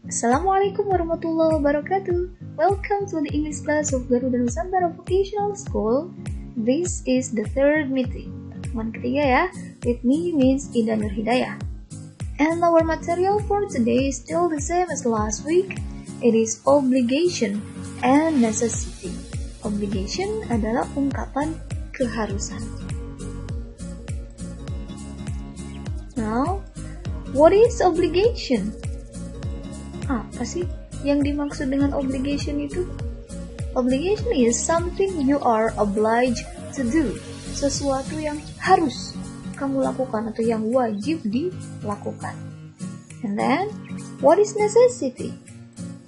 Assalamualaikum warahmatullahi wabarakatuh. Welcome to the English class of Garuda Nusantara Vocational School. This is the third meeting. Pertemuan ketiga ya. With me means Ida Nur Hidayah. And our material for today is still the same as last week. It is obligation and necessity. Obligation adalah ungkapan keharusan. Now, what is obligation? Apa sih yang dimaksud dengan obligation itu? Obligation is something you are obliged to do. Sesuatu yang harus kamu lakukan atau yang wajib dilakukan. And then, what is necessity?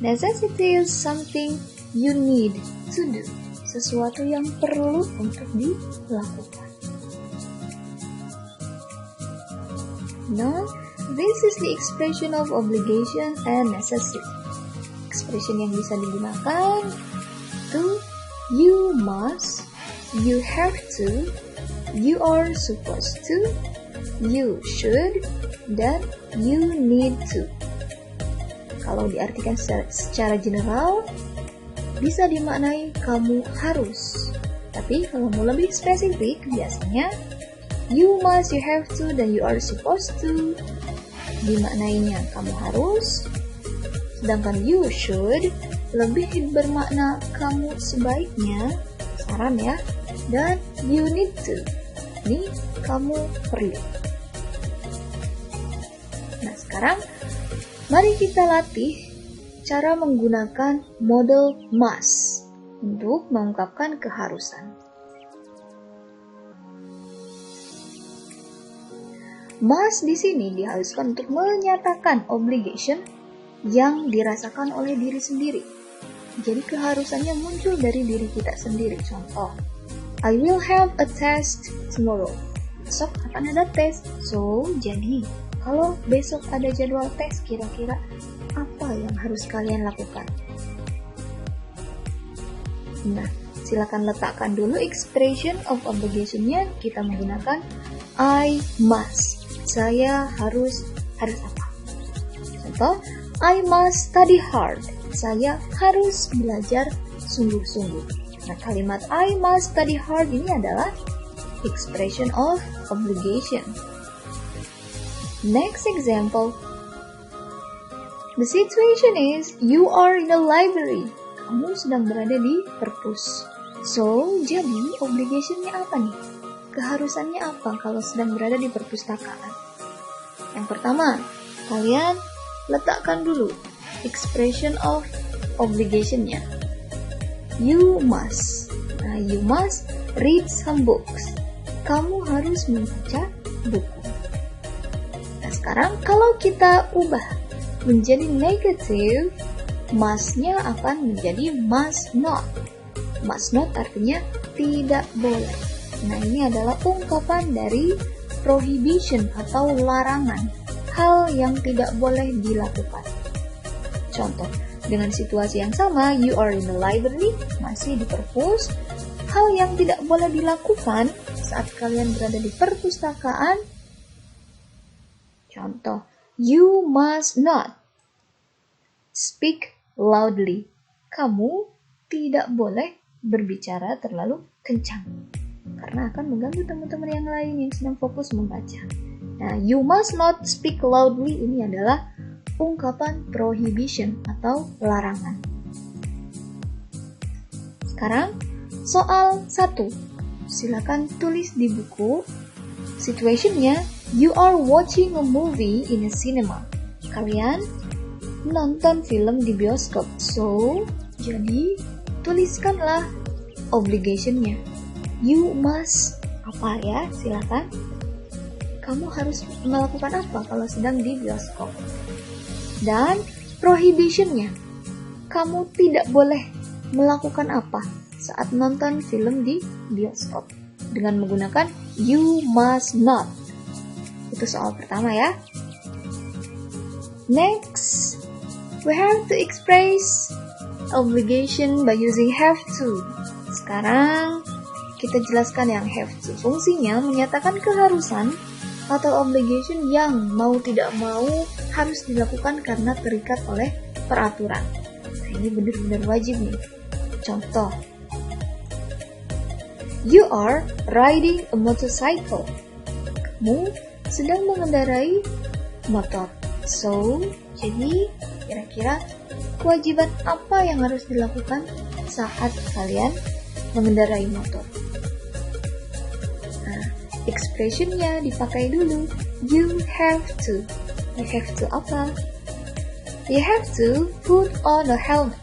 Necessity is something you need to do. Sesuatu yang perlu untuk dilakukan. Now, this is the expression of obligation and necessity. Expression yang bisa digunakan to, you must, you have to, you are supposed to, you should, dan you need to. Kalau diartikan secara general, bisa dimaknai kamu harus. Tapi kalau mau lebih spesifik, biasanya you must, you have to, dan you are supposed to dimaknainya kamu harus, sedangkan you should lebih bermakna kamu sebaiknya, saran ya, dan you need to, ini kamu perlu. Nah sekarang mari kita latih cara menggunakan model must untuk mengungkapkan keharusan. Must di sini dihaluskan untuk menyatakan obligation yang dirasakan oleh diri sendiri. Jadi keharusannya muncul dari diri kita sendiri. Contoh, I will have a test tomorrow. Besok akan ada tes. So, jadi kalau besok ada jadwal tes, kira-kira apa yang harus kalian lakukan? Nah, silakan letakkan dulu expression of obligation-nya. Kita menggunakan I must. Saya harus apa? Contoh, I must study hard. Saya harus belajar sungguh-sungguh. Nah, kalimat I must study hard ini adalah expression of obligation. Next example. The situation is you are in a library. Kamu sedang berada di perpus. So, jadi obligation-nya apa nih? Keharusannya apa kalau sedang berada di perpustakaan? Yang pertama, kalian letakkan dulu expression of obligation-nya. You must. Nah, you must read some books. Kamu harus membaca buku. Nah, sekarang kalau kita ubah menjadi negative, must-nya akan menjadi must not. Must not artinya tidak boleh. Nah, ini adalah ungkapan dari prohibition atau larangan, hal yang tidak boleh dilakukan. Contoh, dengan situasi yang sama, you are in the library, masih di perpus, hal yang tidak boleh dilakukan saat kalian berada di perpustakaan. Contoh, you must not speak loudly. Kamu tidak boleh berbicara terlalu kencang, karena akan mengganggu teman-teman yang lain yang sedang fokus membaca. Nah, you must not speak loudly ini adalah ungkapan prohibition atau larangan. Sekarang, soal 1. Silakan tulis di buku. Situationnya, you are watching a movie in a cinema. Kalian nonton film di bioskop. So, jadi tuliskanlah obligation-nya. You must apa ya? Silakan. Kamu harus melakukan apa kalau sedang di bioskop? Dan prohibition-nya. Kamu tidak boleh melakukan apa saat nonton film di bioskop? Dengan menggunakan you must not. Itu soal pertama ya. Next, we have to express obligation by using have to. Sekarang kita jelaskan yang have to. Fungsinya menyatakan keharusan atau obligation yang mau tidak mau harus dilakukan karena terikat oleh peraturan. Nah, ini benar-benar wajib nih. Contoh, you are riding a motorcycle. Kamu sedang mengendarai motor. So, jadi kira-kira kewajiban apa yang harus dilakukan saat kalian mengendarai motor? Nah, expressionnya dipakai dulu. You have to. You have to apa? You have to put on a helmet.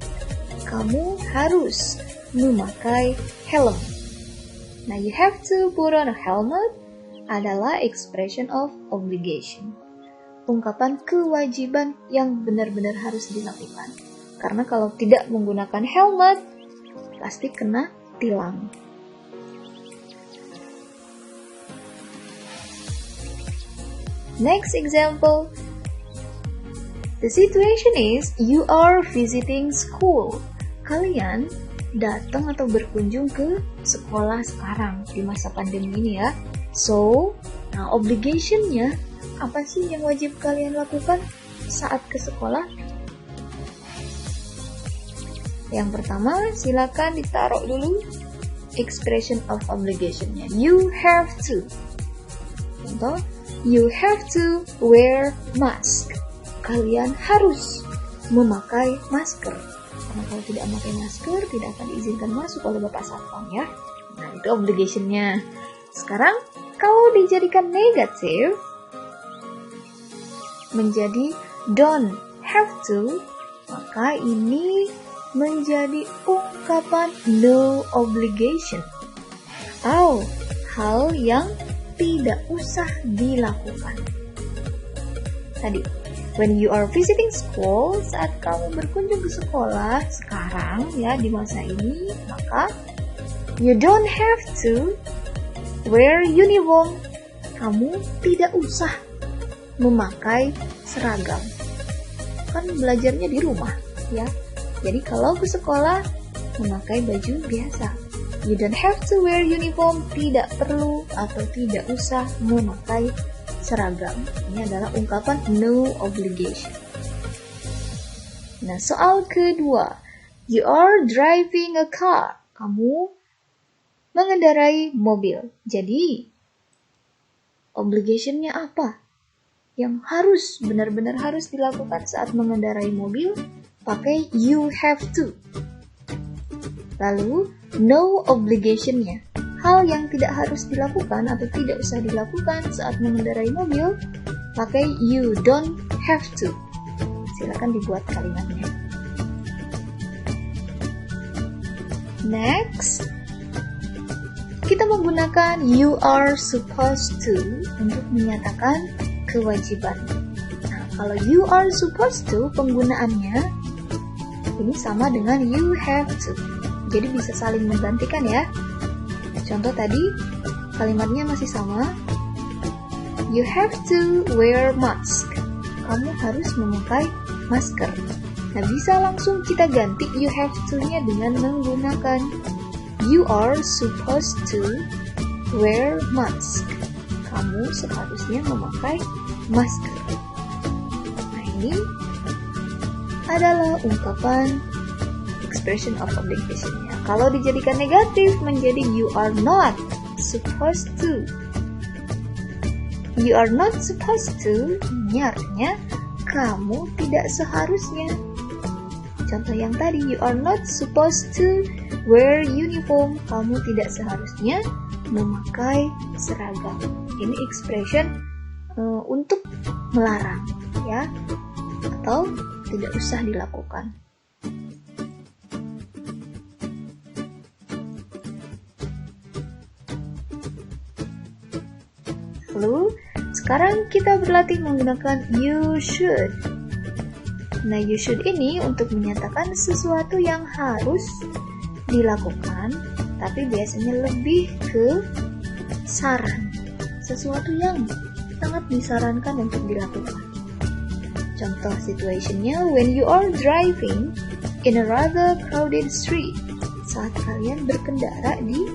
Kamu harus memakai helm. Nah, you have to put on a helmet adalah expression of obligation. Ungkapan kewajiban yang benar-benar harus dilakukan. Karena kalau tidak menggunakan helmet, pasti kena tilang. Next example. The situation is you are visiting school. Kalian datang atau berkunjung ke sekolah sekarang di masa pandemi ini ya. So, nah obligation-nya apa sih yang wajib kalian lakukan saat ke sekolah? Yang pertama, silakan ditaruh dulu expression of obligation-nya. You have to. Contoh, you have to wear mask. Kalian harus memakai masker. Karena kalau tidak memakai masker, tidak akan diizinkan masuk oleh Bapak Satpam ya. Nah, itu obligation-nya. Sekarang, kalau dijadikan negatif, menjadi don't have to, maka ini menjadi ungkapan no obligation. Atau hal yang tidak usah dilakukan. Tadi, when you are visiting school, saat kamu berkunjung ke sekolah sekarang ya di masa ini, maka you don't have to wear uniform. Kamu tidak usah memakai seragam. Kan belajarnya di rumah ya. Jadi kalau ke sekolah memakai baju biasa. You don't have to wear uniform, tidak perlu atau tidak usah memakai seragam. Ini adalah ungkapan no obligation. Nah, soal kedua. You are driving a car. Kamu mengendarai mobil. Jadi, obligation-nya apa? Yang harus, benar-benar harus dilakukan saat mengendarai mobil, pakai you have to. Lalu, no obligation-nya. Hal yang tidak harus dilakukan atau tidak usah dilakukan saat mengendarai mobil, pakai you don't have to. Silakan dibuat kalimatnya. Next, kita menggunakan you are supposed to untuk menyatakan kewajiban. Nah, kalau you are supposed to, penggunaannya ini sama dengan you have to. Jadi bisa saling menggantikan ya. Contoh tadi, kalimatnya masih sama. You have to wear mask. Kamu harus memakai masker. Nah, bisa langsung kita ganti you have to-nya dengan menggunakan you are supposed to wear mask. Kamu seharusnya memakai masker. Nah, ini adalah ungkapan expression of obligation-nya. Kalau dijadikan negatif menjadi you are not supposed to. You are not supposed to, ini artinya kamu tidak seharusnya. Contoh yang tadi, you are not supposed to wear uniform. Kamu tidak seharusnya memakai seragam. Ini expression untuk melarang, ya, atau tidak usah dilakukan. Lalu, sekarang kita berlatih menggunakan you should. Nah, you should ini untuk menyatakan sesuatu yang harus dilakukan, tapi biasanya lebih ke saran. Sesuatu yang sangat disarankan untuk dilakukan. Contoh situationnya, when you are driving in a rather crowded street. Saat kalian berkendara di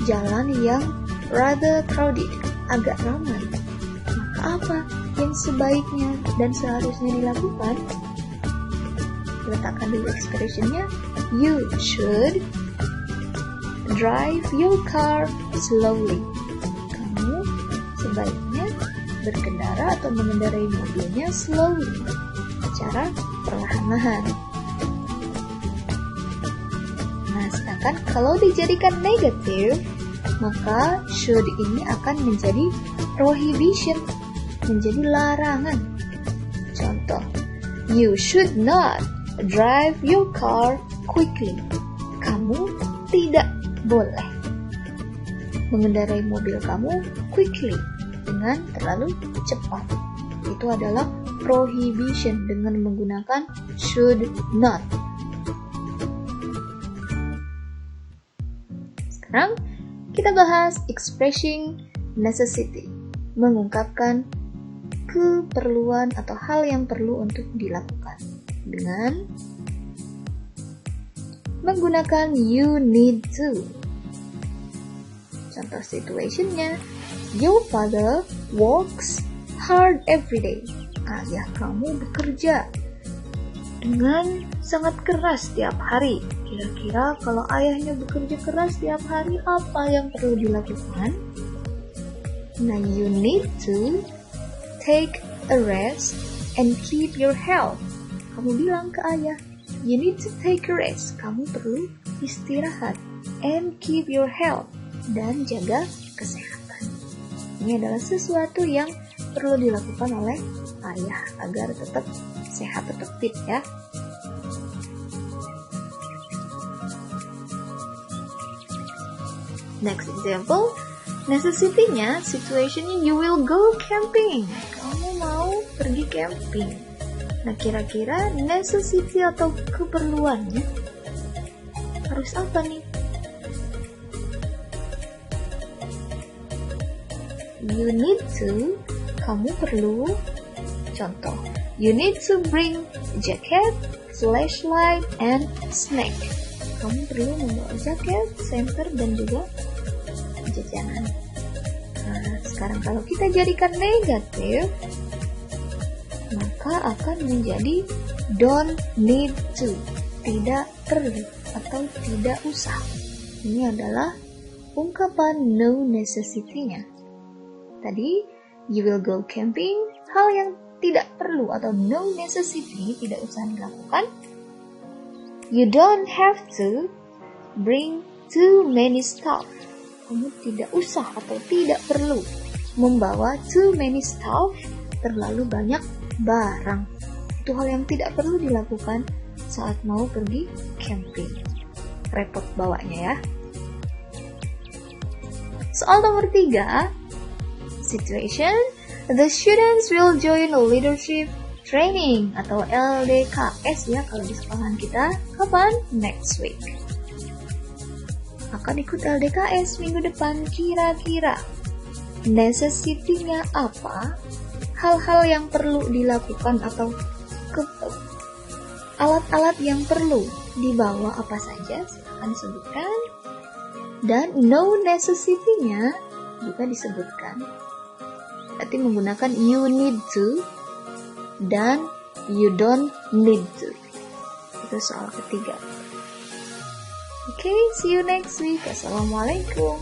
jalan yang rather crowded, agak ramai, maka apa yang sebaiknya dan seharusnya dilakukan? letakkan dulu expressionnya. You should drive your car slowly. Kamu sebaiknya berkendara atau mengendarai mobilnya slowly, secara perlahan-lahan. Nah, sedangkan kalau dijadikan negatif, maka should ini akan menjadi prohibition, menjadi larangan. Contoh, you should not drive your car quickly. Kamu tidak boleh mengendarai mobil kamu quickly, dengan terlalu cepat. Itu adalah prohibition dengan menggunakan should not. Sekarang kita bahas expressing necessity, mengungkapkan keperluan atau hal yang perlu untuk dilakukan dengan menggunakan you need to. Contoh situationnya, your father works hard every day. Ayah kamu bekerja dengan sangat keras setiap hari. Kira-kira kalau ayahnya bekerja keras setiap hari, apa yang perlu dilakukan? Nah, you need to take a rest and keep your health. Kamu bilang ke ayah, you need to take a rest. Kamu perlu istirahat. And keep your health. Dan jaga kesehatan. Ini adalah sesuatu yang perlu dilakukan oleh ayah agar tetap sehat, tetap fit ya. Next example, necessity-nya, situation-nya, you will go camping. Kamu mau pergi camping. Nah, kira-kira necessity atau keperluannya harus apa nih? You need to, kamu perlu, contoh, you need to bring jacket, flashlight, and snack. Kamu perlu membawa jaket, senter, dan juga jajanan. Nah, sekarang kalau kita jadikan negatif, maka akan menjadi don't need to, tidak perlu atau tidak usah. Ini adalah ungkapan no necessity-nya. Tadi, you will go camping, hal yang tidak perlu atau no necessity, tidak usah dilakukan. You don't have to bring too many stuff. Kamu tidak usah atau tidak perlu membawa too many stuff, terlalu banyak barang. Itu hal yang tidak perlu dilakukan saat mau pergi camping. Repot bawanya ya. Soal nomor 3, situation, the students will join leadership training atau LDKS ya kalau di sekolahan kita. Kapan? Next week. Akan ikut LDKS minggu depan. Kira-kira necessity-nya apa? Hal-hal yang perlu dilakukan atau alat-alat yang perlu dibawa apa saja? Silakan disebutkan. Dan no necessity-nya juga disebutkan. Berarti menggunakan you need to dan you don't need to. Itu soal ketiga. Okay, see you next week. Assalamualaikum.